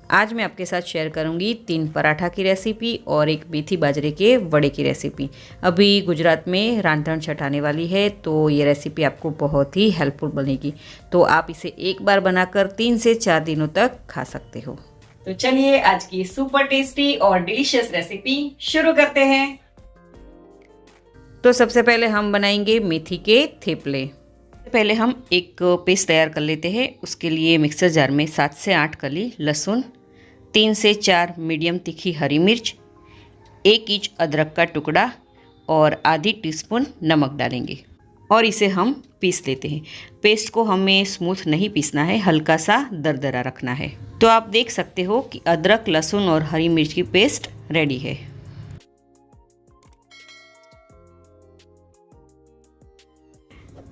आज मैं आपके साथ शेयर करूंगी 3 पराठा की रेसिपी और एक मेथी बाजरे के वड़े की रेसिपी। अभी गुजरात में रांधण छठ आने वाली है, तो ये रेसिपी आपको बहुत ही हेल्पफुल बनेगी। तो आप इसे एक बार बनाकर 3 से 4 दिनों तक खा सकते हो। तो चलिए आज की सुपर टेस्टी और डिलीशियस रेसिपी शुरू करते हैं। तो सबसे पहले हम बनाएंगे मेथी के थेपले। पहले हम एक पेस्ट तैयार कर लेते हैं। उसके लिए मिक्सर जार में 7 से 8 कली लहसुन, 3 से 4 मीडियम तीखी हरी मिर्च, 1 इंच अदरक का टुकड़ा और आधी टीस्पून नमक डालेंगे और इसे हम पीस लेते हैं। पेस्ट को हमें स्मूथ नहीं पीसना है, हल्का सा दरदरा रखना है। तो आप देख सकते हो कि अदरक, लहसुन और हरी मिर्च की पेस्ट रेडी है।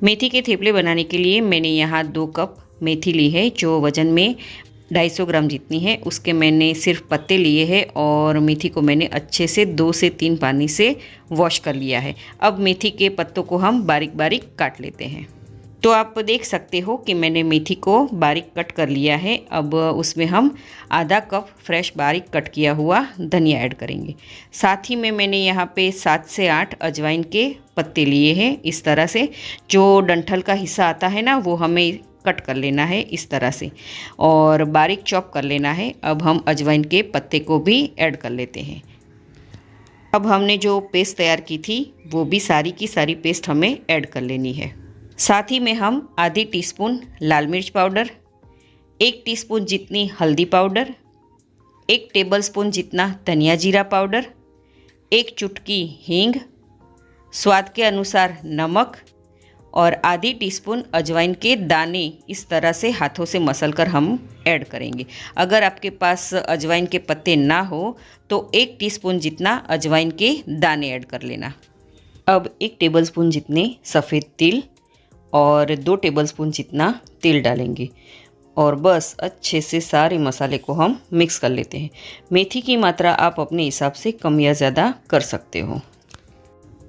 मेथी के थेपले बनाने के लिए मैंने यहाँ 2 कप मेथी ली है, जो वज़न में 250 ग्राम जितनी है। उसके मैंने सिर्फ पत्ते लिए हैं और मेथी को मैंने अच्छे से 2 से 3 पानी से वॉश कर लिया है। अब मेथी के पत्तों को हम बारीक बारीक काट लेते हैं। तो आप देख सकते हो कि मैंने मेथी को बारीक कट कर लिया है। अब उसमें हम आधा कप फ्रेश बारीक कट किया हुआ धनिया ऐड करेंगे। साथ ही में मैंने यहाँ पे 7 से 8 अजवाइन के पत्ते लिए हैं। इस तरह से जो डंठल का हिस्सा आता है ना, वो हमें कट कर लेना है इस तरह से और बारीक चॉप कर लेना है। अब हम अजवाइन के पत्ते को भी ऐड कर लेते हैं। अब हमने जो पेस्ट तैयार की थी वो भी सारी की सारी पेस्ट हमें ऐड कर लेनी है। साथ ही में हम आधी टीस्पून लाल मिर्च पाउडर, 1 टीस्पून जितनी हल्दी पाउडर, 1 टेबलस्पून जितना धनिया जीरा पाउडर, 1 चुटकी हींग, स्वाद के अनुसार नमक और आधी टीस्पून अजवाइन के दाने इस तरह से हाथों से मसलकर हम ऐड करेंगे। अगर आपके पास अजवाइन के पत्ते ना हो तो 1 टीस्पून जितना अजवाइन के दाने ऐड कर लेना। अब 1 टेबलस्पून जितने सफ़ेद तिल और 2 टेबलस्पून जितना तेल डालेंगे और बस अच्छे से सारे मसाले को हम मिक्स कर लेते हैं। मेथी की मात्रा आप अपने हिसाब से कम या ज़्यादा कर सकते हो।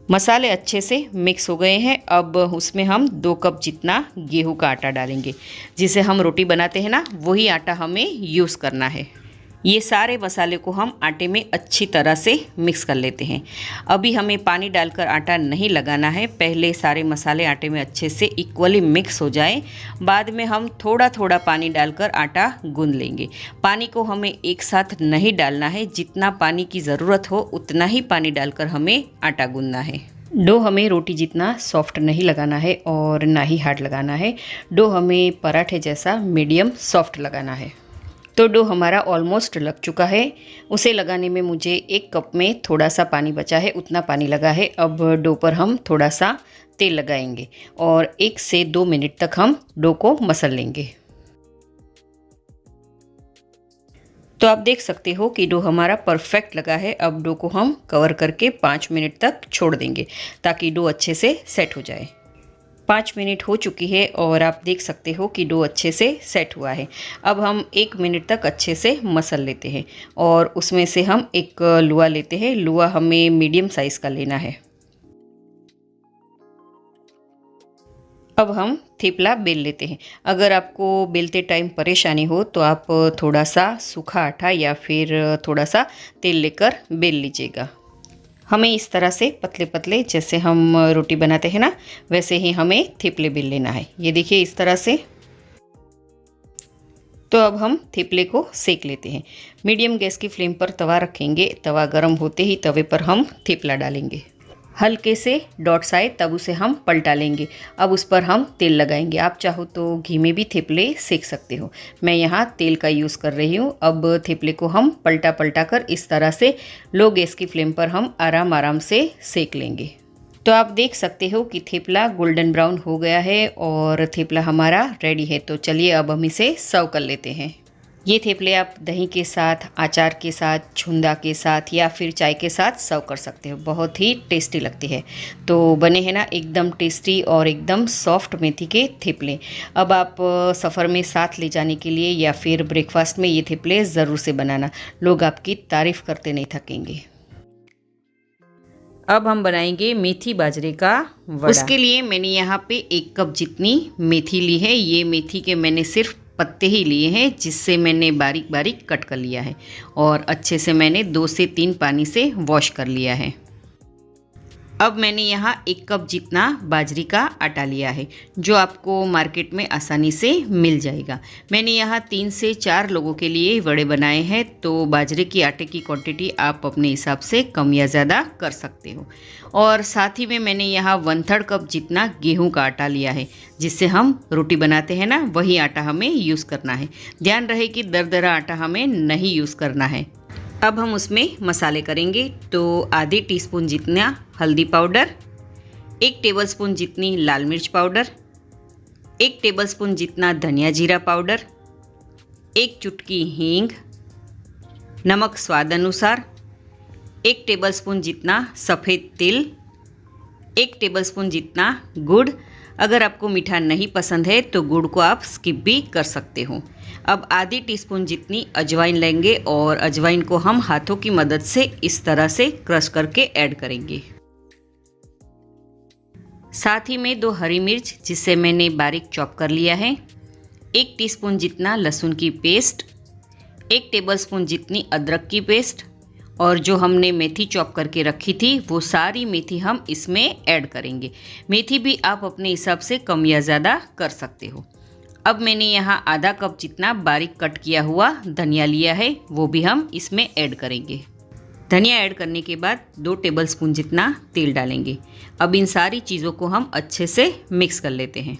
मसाले अच्छे से मिक्स हो गए हैं। अब उसमें हम 2 कप जितना गेहूं का आटा डालेंगे। जिसे हम रोटी बनाते हैं ना, वही आटा हमें यूज़ करना है। ये सारे मसाले को हम आटे में अच्छी तरह से मिक्स कर लेते हैं। अभी हमें पानी डालकर आटा नहीं लगाना है, पहले सारे मसाले आटे में अच्छे से इक्वली मिक्स हो जाए, बाद में हम थोड़ा थोड़ा पानी डालकर आटा गूंद लेंगे। पानी को हमें एक साथ नहीं डालना है, जितना पानी की ज़रूरत हो उतना ही पानी डालकर हमें आटा गूंदना है। डो हमें रोटी जितना सॉफ्ट नहीं लगाना है और ना ही हार्ड लगाना है। डो हमें पराठे जैसा मीडियम सॉफ्ट लगाना है। तो डो हमारा ऑलमोस्ट लग चुका है। उसे लगाने में मुझे 1 कप में थोड़ा सा पानी बचा है, उतना पानी लगा है। अब डो पर हम थोड़ा सा तेल लगाएंगे और 1 से 2 मिनट तक हम डो को मसल लेंगे। तो आप देख सकते हो कि डो हमारा परफेक्ट लगा है। अब डो को हम कवर करके 5 मिनट तक छोड़ देंगे ताकि डो अच्छे से सेट हो जाए। 5 मिनट हो चुकी है और आप देख सकते हो कि डो अच्छे से सेट हुआ है। अब हम 1 मिनट तक अच्छे से मसल लेते हैं और उसमें से हम एक लुआ लेते हैं। लुआ हमें मीडियम साइज़ का लेना है। अब हम थेपला बेल लेते हैं। अगर आपको बेलते टाइम परेशानी हो तो आप थोड़ा सा सूखा आटा या फिर थोड़ा सा तेल लेकर बेल लीजिएगा। हमें इस तरह से पतले पतले, जैसे हम रोटी बनाते हैं ना, वैसे ही हमें थेपले बेल लेना है। ये देखिए इस तरह से। तो अब हम थेपले को सेक लेते हैं। मीडियम गैस की फ्लेम पर तवा रखेंगे। तवा गर्म होते ही तवे पर हम थेपला डालेंगे। हल्के से डॉट्स आए तब उसे हम पलटा लेंगे। अब उस पर हम तेल लगाएंगे। आप चाहो तो घी में भी थेपले सेक सकते हो। मैं यहाँ तेल का यूज़ कर रही हूँ। अब थेपले को हम पलटा पलटा कर इस तरह से लो गैस की फ्लेम पर हम आराम आराम से सेक लेंगे। तो आप देख सकते हो कि थेपला गोल्डन ब्राउन हो गया है और थेपला हमारा रेडी है। तो चलिए अब हम इसे सर्व कर लेते हैं। ये थेपले आप दही के साथ, अचार के साथ, छुंदा के साथ या फिर चाय के साथ सर्व कर सकते हो। बहुत ही टेस्टी लगती है। तो बने हैं ना एकदम टेस्टी और एकदम सॉफ्ट मेथी के थेपले। अब आप सफ़र में साथ ले जाने के लिए या फिर ब्रेकफास्ट में ये थेपले ज़रूर से बनाना। लोग आपकी तारीफ़ करते नहीं थकेंगे। अब हम बनाएंगे मेथी बाजरे का वड़ा। उसके लिए मैंने यहाँ पे 1 कप जितनी मेथी ली है। ये मेथी के मैंने सिर्फ पत्ते ही लिए हैं, जिससे मैंने बारीक बारीक कट कर लिया है और अच्छे से मैंने 2 से 3 पानी से वॉश कर लिया है। अब मैंने यहाँ 1 कप जितना बाजरी का आटा लिया है, जो आपको मार्केट में आसानी से मिल जाएगा। मैंने यहाँ 3 से 4 लोगों के लिए वड़े बनाए हैं, तो बाजरे की आटे की क्वांटिटी आप अपने हिसाब से कम या ज़्यादा कर सकते हो। और साथ ही में मैंने यहाँ 1/3 कप जितना गेहूं का आटा लिया है, जिससे हम रोटी बनाते हैं ना, वही आटा हमें यूज़ करना है। ध्यान रहे कि दरदरा आटा हमें नहीं यूज़ करना है। अब हम उसमें मसाले करेंगे, तो आधी टीस्पून जितना हल्दी पाउडर, 1 टेबलस्पून जितनी लाल मिर्च पाउडर, 1 टेबलस्पून जितना धनिया जीरा पाउडर, 1 चुटकी हींग, नमक स्वाद अनुसार, 1 टेबलस्पून जितना सफ़ेद तिल, 1 टेबलस्पून जितना गुड़। अगर आपको मीठा नहीं पसंद है तो गुड़ को आप स्किप भी कर सकते हो। अब आधी टीस्पून जितनी अजवाइन लेंगे और अजवाइन को हम हाथों की मदद से इस तरह से क्रश करके ऐड करेंगे। साथ ही में 2 हरी मिर्च, जिसे मैंने बारीक चॉप कर लिया है, 1 टीस्पून जितना लहसुन की पेस्ट, 1 टेबलस्पून जितनी अदरक की पेस्ट, और जो हमने मेथी चॉप करके रखी थी वो सारी मेथी हम इसमें ऐड करेंगे। मेथी भी आप अपने हिसाब से कम या ज़्यादा कर सकते हो। अब मैंने यहाँ आधा कप जितना बारीक कट किया हुआ धनिया लिया है, वो भी हम इसमें ऐड करेंगे। धनिया ऐड करने के बाद 2 टेबलस्पून जितना तेल डालेंगे। अब इन सारी चीज़ों को हम अच्छे से मिक्स कर लेते हैं।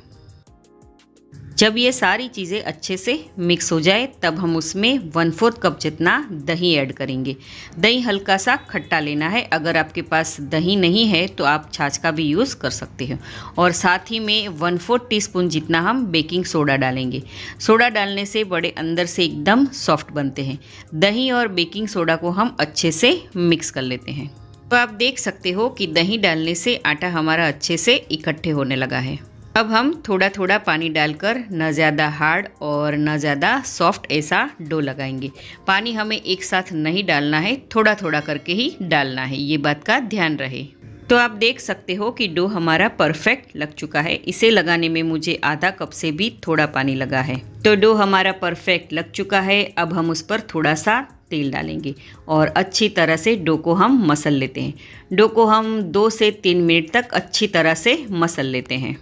जब ये सारी चीज़ें अच्छे से मिक्स हो जाए तब हम उसमें 1/4 कप जितना दही ऐड करेंगे। दही हल्का सा खट्टा लेना है। अगर आपके पास दही नहीं है तो आप छाछ का भी यूज़ कर सकते हो। और साथ ही में 1/4 टीस्पून जितना हम बेकिंग सोडा डालेंगे। सोडा डालने से बड़े अंदर से एकदम सॉफ्ट बनते हैं। दही और बेकिंग सोडा को हम अच्छे से मिक्स कर लेते हैं। तो आप देख सकते हो कि दही डालने से आटा हमारा अच्छे से इकट्ठे होने लगा है। अब हम थोड़ा थोड़ा पानी डालकर न ज़्यादा हार्ड और न ज़्यादा सॉफ्ट ऐसा डो लगाएंगे। पानी हमें एक साथ नहीं डालना है, थोड़ा थोड़ा करके ही डालना है, ये बात का ध्यान रहे। तो आप देख सकते हो कि डो हमारा परफेक्ट लग चुका है। इसे लगाने में मुझे आधा कप से भी थोड़ा पानी लगा है। तो डो हमारा परफेक्ट लग चुका है। अब हम उस पर थोड़ा सा तेल डालेंगे और अच्छी तरह से डो को हम मसल लेते हैं। डो को हम 2 से 3 मिनट तक अच्छी तरह से मसल लेते हैं।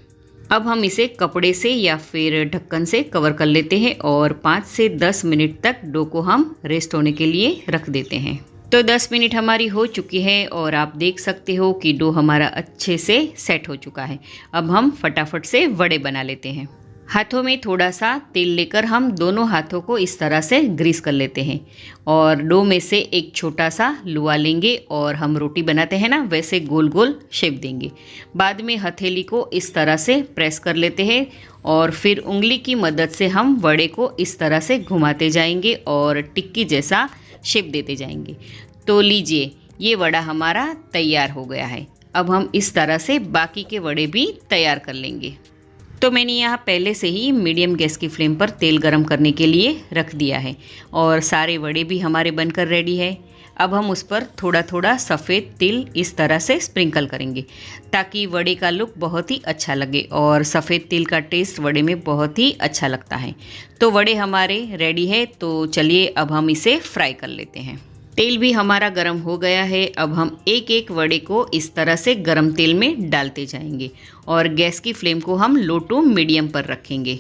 अब हम इसे कपड़े से या फिर ढक्कन से कवर कर लेते हैं और 5 से 10 मिनट तक डो को हम रेस्ट होने के लिए रख देते हैं। तो 10 मिनट हमारी हो चुकी है और आप देख सकते हो कि डो हमारा अच्छे से सेट हो चुका है। अब हम फटाफट से वड़े बना लेते हैं। हाथों में थोड़ा सा तेल लेकर हम दोनों हाथों को इस तरह से ग्रीस कर लेते हैं और डो में से एक छोटा सा लुआ लेंगे और हम रोटी बनाते हैं ना, वैसे गोल गोल शेप देंगे। बाद में हथेली को इस तरह से प्रेस कर लेते हैं और फिर उंगली की मदद से हम वड़े को इस तरह से घुमाते जाएंगे और टिक्की जैसा शेप देते जाएंगे। तो लीजिए, ये वड़ा हमारा तैयार हो गया है। अब हम इस तरह से बाकी के वड़े भी तैयार कर लेंगे। तो मैंने यहाँ पहले से ही मीडियम गैस की फ्लेम पर तेल गरम करने के लिए रख दिया है और सारे वड़े भी हमारे बनकर रेडी है। अब हम उस पर थोड़ा थोड़ा सफ़ेद तिल इस तरह से स्प्रिंकल करेंगे ताकि वड़े का लुक बहुत ही अच्छा लगे और सफ़ेद तिल का टेस्ट वड़े में बहुत ही अच्छा लगता है। तो वड़े हमारे रेडी है, तो चलिए अब हम इसे फ्राई कर लेते हैं। तेल भी हमारा गरम हो गया है। अब हम एक एक वड़े को इस तरह से गरम तेल में डालते जाएंगे और गैस की फ्लेम को हम लो टू मीडियम पर रखेंगे।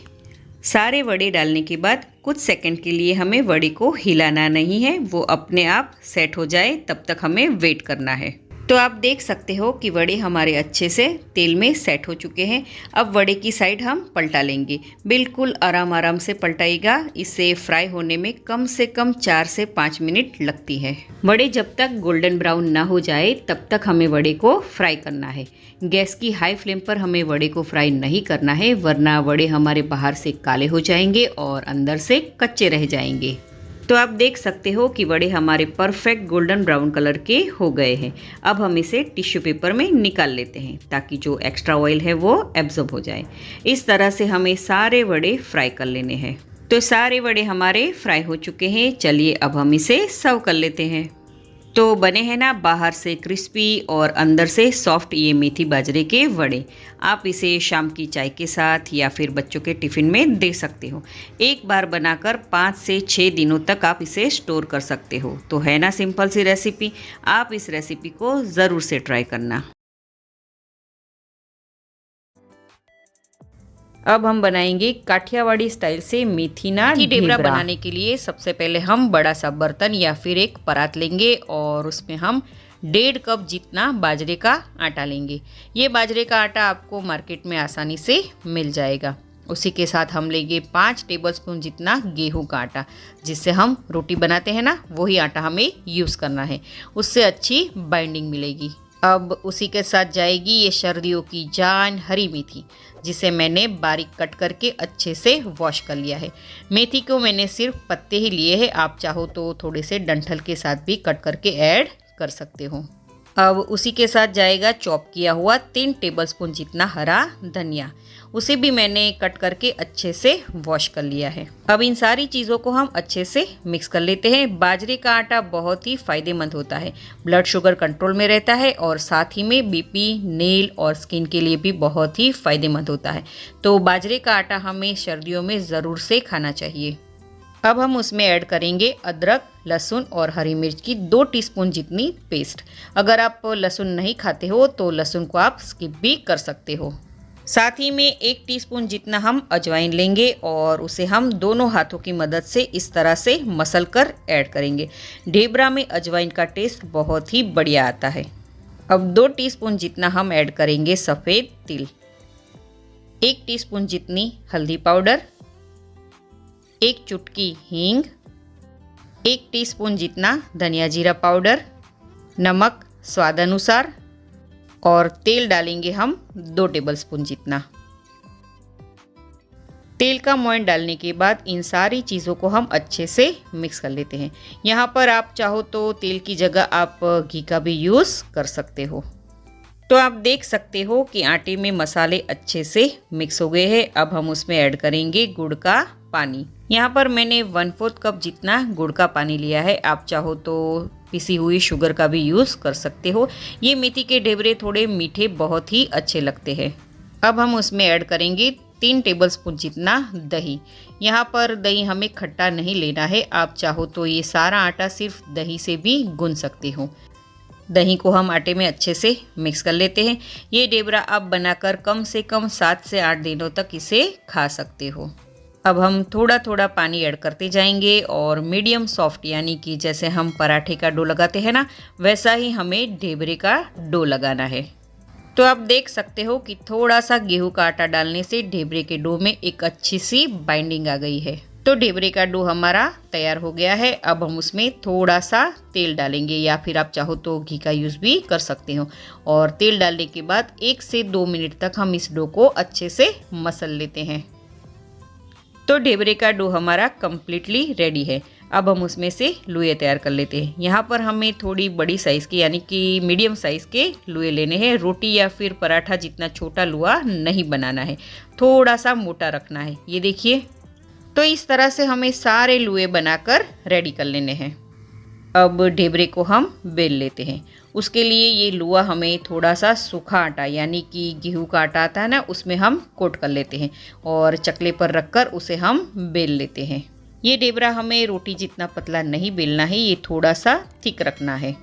सारे वड़े डालने के बाद कुछ सेकंड के लिए हमें वड़े को हिलाना नहीं है, वो अपने आप सेट हो जाए तब तक हमें वेट करना है। तो आप देख सकते हो कि वड़े हमारे अच्छे से तेल में सेट हो चुके हैं। अब वड़े की साइड हम पलटा लेंगे। बिल्कुल आराम आराम से पलटाइएगा, इसे फ्राई होने में कम से कम 4 से 5 मिनट लगती है। वड़े जब तक गोल्डन ब्राउन ना हो जाए तब तक हमें वड़े को फ्राई करना है। गैस की हाई फ्लेम पर हमें वड़े को फ्राई नहीं करना है, वरना वड़े हमारे बाहर से काले हो जाएंगे और अंदर से कच्चे रह जाएंगे। तो आप देख सकते हो कि वड़े हमारे परफेक्ट गोल्डन ब्राउन कलर के हो गए हैं। अब हम इसे टिश्यू पेपर में निकाल लेते हैं ताकि जो एक्स्ट्रा ऑयल है वो एब्जॉर्ब हो जाए। इस तरह से हमें सारे वड़े फ्राई कर लेने हैं। तो सारे वड़े हमारे फ्राई हो चुके हैं। चलिए अब हम इसे सर्व कर लेते हैं। तो बने हैं ना बाहर से क्रिस्पी और अंदर से सॉफ्ट ये मेथी बाजरे के वड़े। आप इसे शाम की चाय के साथ या फिर बच्चों के टिफ़िन में दे सकते हो। एक बार बनाकर 5 से 6 दिनों तक आप इसे स्टोर कर सकते हो। तो है ना सिंपल सी रेसिपी, आप इस रेसिपी को ज़रूर से ट्राई करना। अब हम बनाएंगे काठियावाड़ी स्टाइल से मेथी ना ढेबरा। बनाने के लिए सबसे पहले हम बड़ा सा बर्तन या फिर एक परात लेंगे और उसमें हम 1.5 कप जितना बाजरे का आटा लेंगे। ये बाजरे का आटा आपको मार्केट में आसानी से मिल जाएगा। उसी के साथ हम लेंगे 5 टेबलस्पून जितना गेहूं का आटा, जिससे हम रोटी बनाते हैं ना, वही आटा हमें यूज़ करना है, उससे अच्छी बाइंडिंग मिलेगी। अब उसी के साथ जाएगी ये सर्दियों की जान हरी मेथी, जिसे मैंने बारीक कट करके अच्छे से वॉश कर लिया है। मेथी को मैंने सिर्फ पत्ते ही लिए हैं, आप चाहो तो थोड़े से डंठल के साथ भी कट करके ऐड कर सकते हो। अब उसी के साथ जाएगा चॉप किया हुआ 3 टेबलस्पून जितना हरा धनिया, उसे भी मैंने कट करके अच्छे से वॉश कर लिया है। अब इन सारी चीज़ों को हम अच्छे से मिक्स कर लेते हैं। बाजरे का आटा बहुत ही फायदेमंद होता है, ब्लड शुगर कंट्रोल में रहता है और साथ ही में बीपी, नेल और स्किन के लिए भी बहुत ही फायदेमंद होता है। तो बाजरे का आटा हमें सर्दियों में ज़रूर से खाना चाहिए। अब हम उसमें ऐड करेंगे अदरक, लहसुन और हरी मिर्च की 2 टीस्पून जितनी पेस्ट। अगर आप लहसुन नहीं खाते हो तो लहसुन को आप स्किप भी कर सकते हो। साथ ही में 1 टीस्पून जितना हम अजवाइन लेंगे और उसे हम दोनों हाथों की मदद से इस तरह से मसल कर ऐड करेंगे। ढेबरा में अजवाइन का टेस्ट बहुत ही बढ़िया आता है। अब 2 टीस्पून जितना हम ऐड करेंगे सफ़ेद तिल, 1 टीस्पून जितनी हल्दी पाउडर, 1 चुटकी हींग, 1 टीस्पून जितना धनिया जीरा पाउडर, नमक स्वाद अनुसार और तेल डालेंगे हम 2 टेबलस्पून जितना। तेल का मोयन डालने के बाद इन सारी चीज़ों को हम अच्छे से मिक्स कर लेते हैं। यहाँ पर आप चाहो तो तेल की जगह आप घी का भी यूज़ कर सकते हो। तो आप देख सकते हो कि आटे में मसाले अच्छे से मिक्स हो गए हैं। अब हम उसमें ऐड करेंगे गुड़ का पानी। यहाँ पर मैंने 1/4 कप जितना गुड़ का पानी लिया है। आप चाहो तो पिसी हुई शुगर का भी यूज़ कर सकते हो। ये मेथी के ढेबरे थोड़े मीठे बहुत ही अच्छे लगते हैं। अब हम उसमें ऐड करेंगे 3 टेबलस्पून जितना दही। यहाँ पर दही हमें खट्टा नहीं लेना है, आप चाहो तो ये सारा आटा सिर्फ दही से भी गूंथ सकते हो। दही को हम आटे में अच्छे से मिक्स कर लेते हैं। ये ढेबरा आप बनाकर कम से कम 7 से 8 दिनों तक इसे खा सकते हो। अब हम थोड़ा थोड़ा पानी ऐड करते जाएंगे और मीडियम सॉफ्ट, यानी कि जैसे हम पराठे का डो लगाते हैं ना, वैसा ही हमें ढेबरे का डो लगाना है। तो आप देख सकते हो कि थोड़ा सा गेहूं का आटा डालने से ढेबरे के डो में एक अच्छी सी बाइंडिंग आ गई है। तो ढेबरे का डो हमारा तैयार हो गया है। अब हम उसमें थोड़ा सा तेल डालेंगे या फिर आप चाहो तो घी का यूज़ भी कर सकते हो। और तेल डालने के बाद 1 से 2 मिनट तक हम इस डो को अच्छे से मसल लेते हैं। तो ढेबरे का डो हमारा कम्प्लीटली रेडी है। अब हम उसमें से लुए तैयार कर लेते हैं। यहाँ पर हमें थोड़ी बड़ी साइज़ की, यानी कि मीडियम साइज़ के लुए लेने हैं। रोटी या फिर पराठा जितना छोटा लुआ नहीं बनाना है, थोड़ा सा मोटा रखना है। ये देखिए, तो इस तरह से हमें सारे लुए बनाकर रेडी कर लेने हैं। अब ढेबरे को हम बेल लेते हैं। उसके लिए ये लुआ हमें थोड़ा सा सूखा आटा, यानी कि गेहूं का आटा आता है ना, उसमें हम कोट कर लेते हैं और चकले पर रखकर उसे हम बेल लेते हैं। ये ढेबरा हमें रोटी जितना पतला नहीं बेलना है, ये थोड़ा सा थिक रखना है।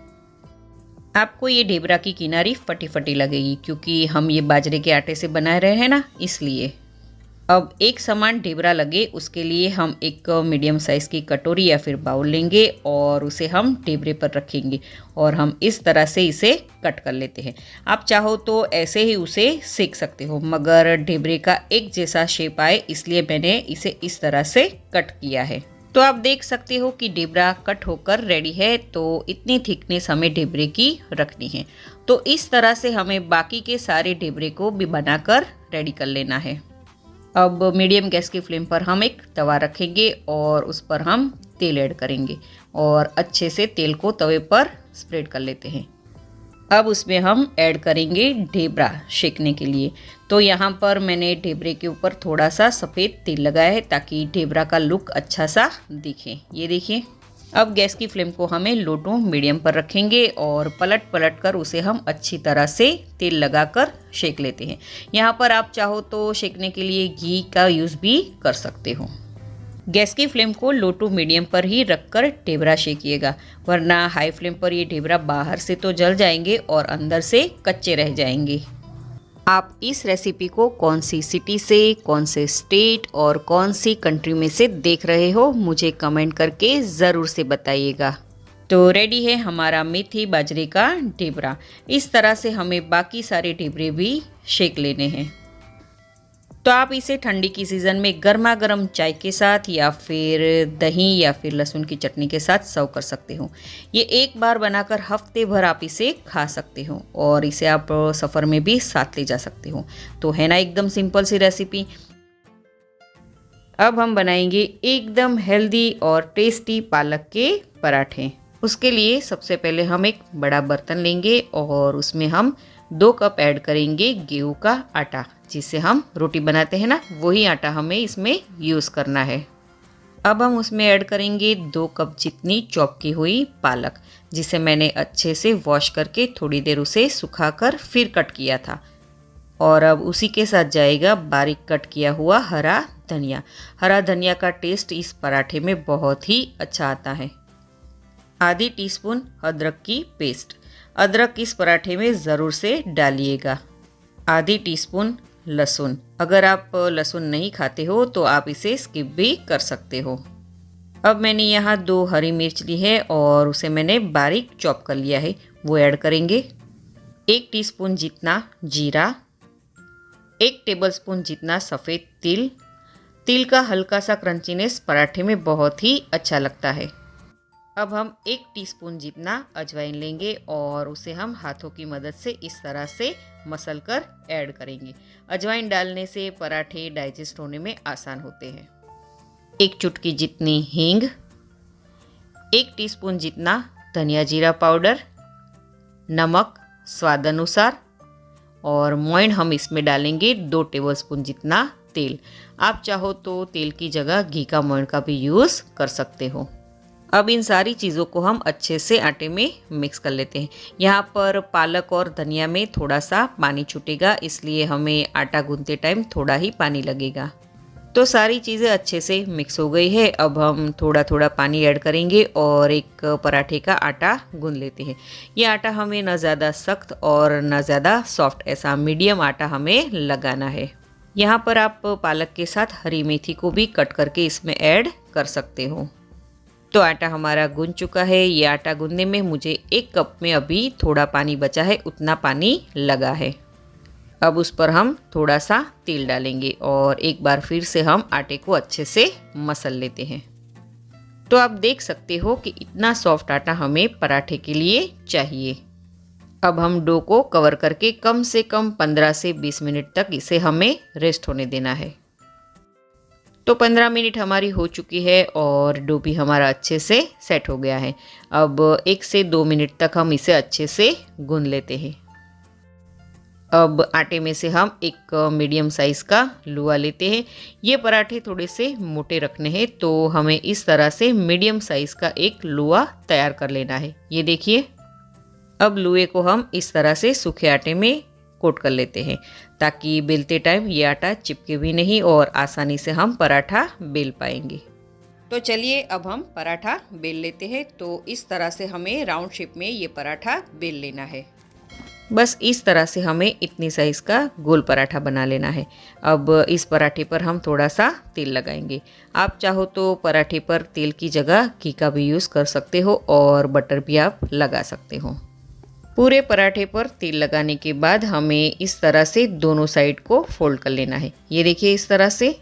आपको ये ढेबरा की किनारी फटी फटी लगेगी, क्योंकि हम ये बाजरे के आटे से बना रहे हैं ना, इसलिए। अब एक समान ढेबरा लगे उसके लिए हम एक मीडियम साइज़ की कटोरी या फिर बाउल लेंगे और उसे हम ढेबरे पर रखेंगे और हम इस तरह से इसे कट कर लेते हैं। आप चाहो तो ऐसे ही उसे सेक सकते हो, मगर ढेबरे का एक जैसा शेप आए इसलिए मैंने इसे इस तरह से कट किया है। तो आप देख सकते हो कि ढेबरा कट होकर रेडी है। तो इतनी थिकनेस हमें ढेबरे की रखनी है। तो इस तरह से हमें बाकी के सारे ढेबरे को भी बनाकर रेडी कर लेना है। अब मीडियम गैस की फ्लेम पर हम एक तवा रखेंगे और उस पर हम तेल ऐड करेंगे और अच्छे से तेल को तवे पर स्प्रेड कर लेते हैं। अब उसमें हम ऐड करेंगे ढेबरा सेकने के लिए। तो यहाँ पर मैंने ढेबरे के ऊपर थोड़ा सा सफ़ेद तेल लगाया है ताकि ढेबरा का लुक अच्छा सा दिखे। ये देखिए, अब गैस की फ्लेम को हमें लो टू मीडियम पर रखेंगे और पलट पलट कर उसे हम अच्छी तरह से तेल लगाकर सेक लेते हैं। यहाँ पर आप चाहो तो सेकने के लिए घी का यूज़ भी कर सकते हो। गैस की फ्लेम को लो टू मीडियम पर ही रखकर ढेबरा सेकिएगा, वरना हाई फ्लेम पर ये ढेबरा बाहर से तो जल जाएंगे और अंदर से कच्चे रह जाएंगे। आप इस रेसिपी को कौन सी सिटी से, कौन से स्टेट और कौन सी कंट्री में से देख रहे हो, मुझे कमेंट करके ज़रूर से बताइएगा। तो रेडी है हमारा मेथी बाजरे का ढेबरा। इस तरह से हमें बाकी सारे ढेबरे भी सेक लेने हैं। तो आप इसे ठंडी की सीज़न में गर्मा गर्म चाय के साथ या फिर दही या फिर लहसुन की चटनी के साथ सर्व कर सकते हो। ये एक बार बनाकर हफ्ते भर आप इसे खा सकते हो और इसे आप सफ़र में भी साथ ले जा सकते हो। तो है ना एकदम सिंपल सी रेसिपी। अब हम बनाएंगे एकदम हेल्दी और टेस्टी पालक के पराठे। उसके लिए सबसे पहले हम एक बड़ा बर्तन लेंगे और उसमें हम 2 कप ऐड करेंगे गेहूं का आटा, जिससे हम रोटी बनाते हैं ना, वही आटा हमें इसमें यूज़ करना है। अब हम उसमें ऐड करेंगे 2 कप जितनी चॉप की हुई पालक, जिसे मैंने अच्छे से वॉश करके थोड़ी देर उसे सुखाकर फिर कट किया था। और अब उसी के साथ जाएगा बारीक कट किया हुआ हरा धनिया। हरा धनिया का टेस्ट इस पराठे में बहुत ही अच्छा आता है। आधी टीस्पून अदरक की पेस्ट। अदरक इस पराठे में ज़रूर से डालिएगा। आधी टीस्पून लहसुन। अगर आप लहसुन नहीं खाते हो तो आप इसे स्किप भी कर सकते हो। अब मैंने यहाँ 2 हरी मिर्च ली है और उसे मैंने बारीक चॉप कर लिया है, वो ऐड करेंगे। 1 टीस्पून जितना जीरा, 1 टेबलस्पून जितना सफ़ेद तिल। तिल का हल्का सा क्रंचीनेस पराठे में बहुत ही अच्छा लगता है। अब हम 1 टीस्पून जितना अजवाइन लेंगे और उसे हम हाथों की मदद से इस तरह से मसल कर ऐड करेंगे। अजवाइन डालने से पराठे डाइजेस्ट होने में आसान होते हैं। 1 चुटकी जितनी हींग, 1 टीस्पून जितना धनिया जीरा पाउडर, नमक स्वाद अनुसार और मोइन हम इसमें डालेंगे 2 टेबलस्पून जितना तेल। आप चाहो तो तेल की जगह घी का मोइन का भी यूज़ कर सकते हो। अब इन सारी चीज़ों को हम अच्छे से आटे में मिक्स कर लेते हैं। यहाँ पर पालक और धनिया में थोड़ा सा पानी छूटेगा, इसलिए हमें आटा गूंथते टाइम थोड़ा ही पानी लगेगा। तो सारी चीज़ें अच्छे से मिक्स हो गई है। अब हम थोड़ा थोड़ा पानी ऐड करेंगे और एक पराठे का आटा गूंथ लेते हैं। ये आटा हमें ना ज़्यादा सख्त और ना ज़्यादा सॉफ्ट, ऐसा मीडियम आटा हमें लगाना है। यहाँ पर आप पालक के साथ हरी मेथी को भी कट करके इसमें ऐड कर सकते हो। तो आटा हमारा गूंथ चुका है। ये आटा गूंथने में मुझे 1 कप में अभी थोड़ा पानी बचा है, उतना पानी लगा है। अब उस पर हम थोड़ा सा तेल डालेंगे और एक बार फिर से हम आटे को अच्छे से मसल लेते हैं। तो आप देख सकते हो कि इतना सॉफ्ट आटा हमें पराठे के लिए चाहिए। अब हम डो को कवर करके कम से कम 15 से 20 मिनट तक इसे हमें रेस्ट होने देना है। तो 15 मिनट हमारी हो चुकी है और डो भी हमारा अच्छे से सेट हो गया है। अब 1 से 2 मिनट तक हम इसे अच्छे से गूंथ लेते हैं। अब आटे में से हम एक मीडियम साइज़ का लुआ लेते हैं। ये पराठे थोड़े से मोटे रखने हैं, तो हमें इस तरह से मीडियम साइज़ का एक लुआ तैयार कर लेना है। ये देखिए, अब लुए को हम इस तरह से सूखे आटे में कोट कर लेते हैं, ताकि बेलते टाइम ये आटा चिपके भी नहीं और आसानी से हम पराठा बेल पाएंगे। तो चलिए अब हम पराठा बेल लेते हैं। तो इस तरह से हमें राउंड शेप में ये पराठा बेल लेना है। बस इस तरह से हमें इतनी साइज़ का गोल पराठा बना लेना है। अब इस पराठे पर हम थोड़ा सा तेल लगाएंगे। आप चाहो तो पराठे पर तेल की जगह घी का भी यूज़ कर सकते हो और बटर भी आप लगा सकते हो। पूरे पराठे पर तेल लगाने के बाद हमें इस तरह से दोनों साइड को फोल्ड कर लेना है। ये देखिए, इस तरह से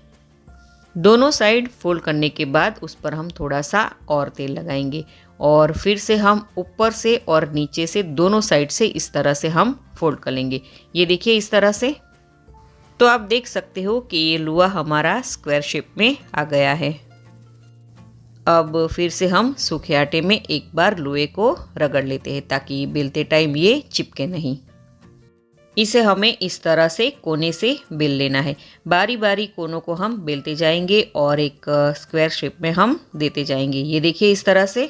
दोनों साइड फोल्ड करने के बाद उस पर हम थोड़ा सा और तेल लगाएंगे और फिर से हम ऊपर से और नीचे से दोनों साइड से इस तरह से हम फोल्ड कर लेंगे। ये देखिए, इस तरह से। तो आप देख सकते हो कि ये लुआ हमारा स्क्वायर शेप में आ गया है। अब फिर से हम सूखे आटे में एक बार लुए को रगड़ लेते हैं, ताकि बेलते टाइम ये चिपके नहीं। इसे हमें इस तरह से कोने से बेल लेना है। बारी बारी कोनों को हम बेलते जाएंगे और एक स्क्वायर शेप में हम देते जाएंगे। ये देखिए, इस तरह से।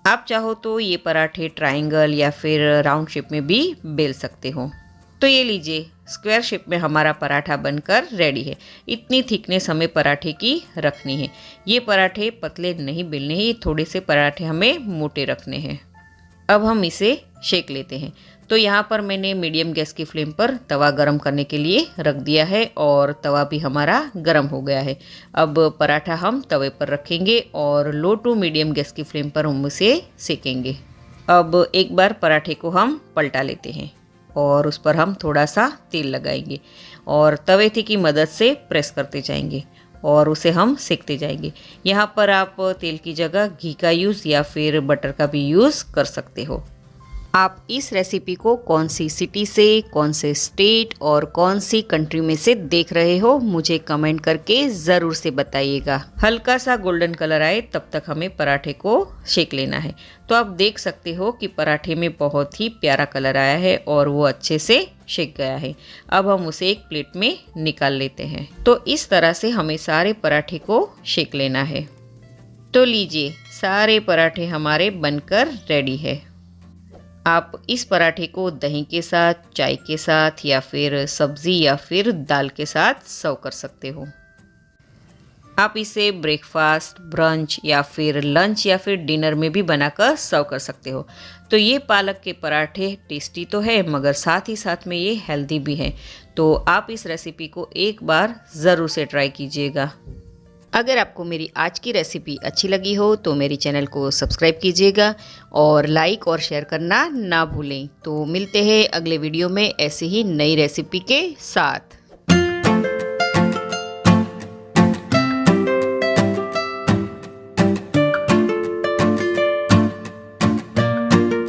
आप चाहो तो ये पराठे ट्रायंगल या फिर राउंड शेप में भी बेल सकते हो। तो ये लीजिए, स्क्वायर शेप में हमारा पराठा बनकर रेडी है। इतनी थिकनेस हमें पराठे की रखनी है। ये पराठे पतले नहीं बेलने हैं, थोड़े से पराठे हमें मोटे रखने हैं। अब हम इसे शेक लेते हैं। तो यहाँ पर मैंने मीडियम गैस की फ्लेम पर तवा गरम करने के लिए रख दिया है और तवा भी हमारा गरम हो गया है। अब पराठा हम तवे पर रखेंगे और लो टू मीडियम गैस की फ्लेम पर हम इसे सेकेंगे। अब एक बार पराठे को हम पलटा लेते हैं और उस पर हम थोड़ा सा तेल लगाएंगे और तवे की मदद से प्रेस करते जाएंगे और उसे हम सेकते जाएंगे। यहाँ पर आप तेल की जगह घी का यूज़ या फिर बटर का भी यूज़ कर सकते हो। आप इस रेसिपी को कौन सी सिटी से, कौन से स्टेट और कौन सी कंट्री में से देख रहे हो, मुझे कमेंट करके ज़रूर से बताइएगा। हल्का सा गोल्डन कलर आए तब तक हमें पराठे को सेक लेना है। तो आप देख सकते हो कि पराठे में बहुत ही प्यारा कलर आया है और वो अच्छे से सेक गया है। अब हम उसे एक प्लेट में निकाल लेते हैं। तो इस तरह से हमें सारे पराठे को सेक लेना है। तो लीजिए, सारे पराठे हमारे बनकर रेडी है। आप इस पराठे को दही के साथ, चाय के साथ या फिर सब्ज़ी या फिर दाल के साथ सर्व कर सकते हो। आप इसे ब्रेकफास्ट, ब्रंच या फिर लंच या फिर डिनर में भी बनाकर सर्व कर सकते हो। तो ये पालक के पराठे टेस्टी तो है मगर साथ ही साथ में ये हेल्दी भी है। तो आप इस रेसिपी को एक बार ज़रूर से ट्राई कीजिएगा। अगर आपको मेरी आज की रेसिपी अच्छी लगी हो तो मेरी चैनल को सब्सक्राइब कीजिएगा और लाइक और शेयर करना ना भूलें। तो मिलते हैं अगले वीडियो में ऐसे ही नई रेसिपी के साथ।